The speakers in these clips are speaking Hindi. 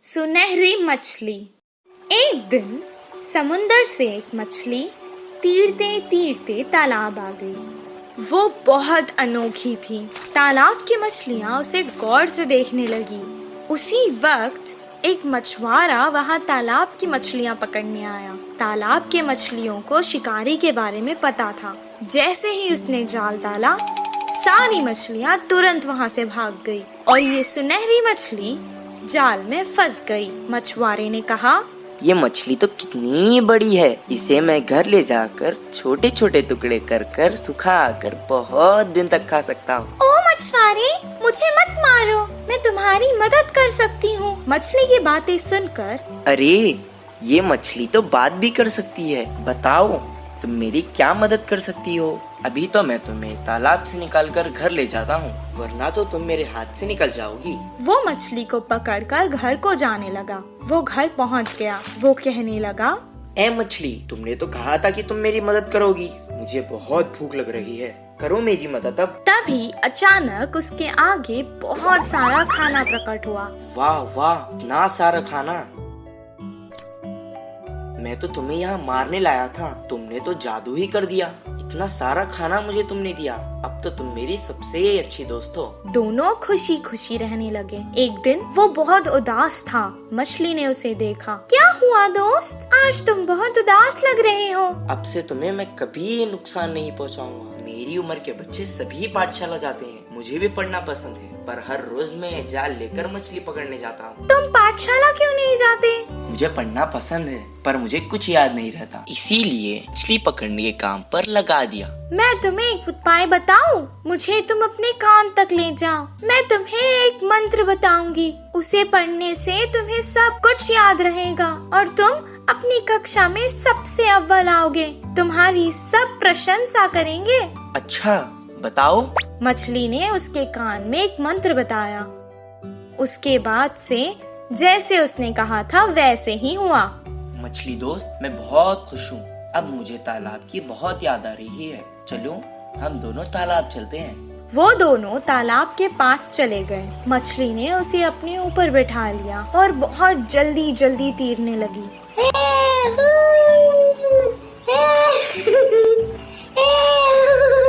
सुनहरी मछली। एक दिन समुंदर से एक मछली तीरते तीरते तालाब आ गई। वो बहुत अनोखी थी। तालाब की मछलियाँ उसे गौर से देखने लगी। उसी वक्त एक मछुआरा वहाँ तालाब की मछलियाँ पकड़ने आया। तालाब के मछलियों को शिकारी के बारे में पता था। जैसे ही उसने जाल डाला, सारी मछलियाँ तुरंत वहाँ से भाग गई और ये सुनहरी मछली जाल में फंस गई। मछुआरे ने कहा, ये मछली तो कितनी बड़ी है, इसे मैं घर ले जाकर छोटे छोटे टुकड़े कर कर सुखा कर बहुत दिन तक खा सकता हूँ। ओ मछुआरे, मुझे मत मारो, मैं तुम्हारी मदद कर सकती हूँ। मछली की बातें सुनकर, अरे ये मछली तो बात भी कर सकती है, बताओ तुम मेरी क्या मदद कर सकती हो? अभी तो मैं तुम्हें तालाब से निकालकर घर ले जाता हूँ, वरना तो तुम मेरे हाथ से निकल जाओगी। वो मछली को पकड़कर घर को जाने लगा। वो घर पहुँच गया। वो कहने लगा, ए मछली, तुमने तो कहा था कि तुम मेरी मदद करोगी। मुझे बहुत भूख लग रही है, करो मेरी मदद अब। तभी अचानक उसके आगे बहुत सारा खाना प्रकट हुआ। वाह वाह, इतना सारा खाना! मैं तो तुम्हें यहाँ मारने लाया था, तुमने तो जादू ही कर दिया। इतना सारा खाना मुझे तुमने दिया, अब तो तुम मेरी सबसे अच्छी दोस्त हो। दोनों खुशी खुशी रहने लगे। एक दिन वो बहुत उदास था। मछली ने उसे देखा। क्या हुआ दोस्त, आज तुम बहुत उदास लग रहे हो। अब से तुम्हें मैं कभी नुकसान नहीं पहुँचाऊंगा। मेरी उम्र के बच्चे सभी पाठशाला जाते हैं, मुझे भी पढ़ना पसंद है, पर हर रोज मैं जाल लेकर मछली पकड़ने जाता हूँ। तुम पाठशाला क्यों नहीं जाते? मुझे पढ़ना पसंद है, पर मुझे कुछ याद नहीं रहता, इसीलिए मछली पकड़ने के काम पर लगा दिया। मैं तुम्हें एक उपाय बताऊं? मुझे तुम अपने कान तक ले जाओ। मैं तुम्हें एक मंत्र बताऊंगी, उसे पढ़ने से तुम्हें सब कुछ याद रहेगा और तुम अपनी कक्षा में सबसे अव्वल आओगे। तुम्हारी सब प्रशंसा करेंगे। अच्छा, बताओ। मछली ने उसके कान में एक मंत्र बताया। उसके बाद से जैसे उसने कहा था वैसे ही हुआ। मछली दोस्त, मैं बहुत खुश हूँ। अब मुझे तालाब की बहुत याद आ रही है। चलो हम दोनों तालाब चलते हैं। वो दोनों तालाब के पास चले गए। मछली ने उसे अपने ऊपर बैठा लिया और बहुत जल्दी जल्दी तैरने लगी।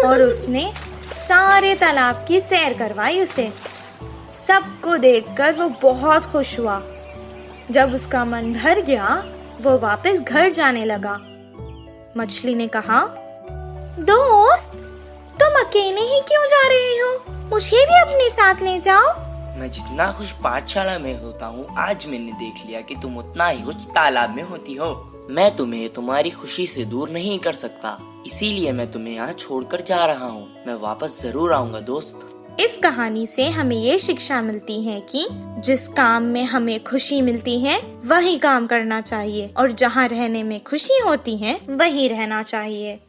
और उसने सारे तालाब की सैर करवाई उसे। सबको देखकर वो बहुत खुश हुआ। जब उसका मन भर गया, वो वापस घर जाने लगा। मछली ने कहा, दोस्त, तुम अकेले ही क्यों जा रहे हो? मुझे भी अपने साथ ले जाओ। मैं जितना खुश पाठशाला में होता हूँ, आज मैंने देख लिया कि तुम उतना ही खुश तालाब में होती हो। मैं तुम्हें तुम्हारी खुशी से दूर नहीं कर सकता, इसीलिए मैं तुम्हें यहाँ छोड़कर जा रहा हूँ। मैं वापस जरूर आऊँगा दोस्त। इस कहानी से हमें ये शिक्षा मिलती है कि जिस काम में हमें खुशी मिलती है वही काम करना चाहिए और जहाँ रहने में खुशी होती है वही रहना चाहिए।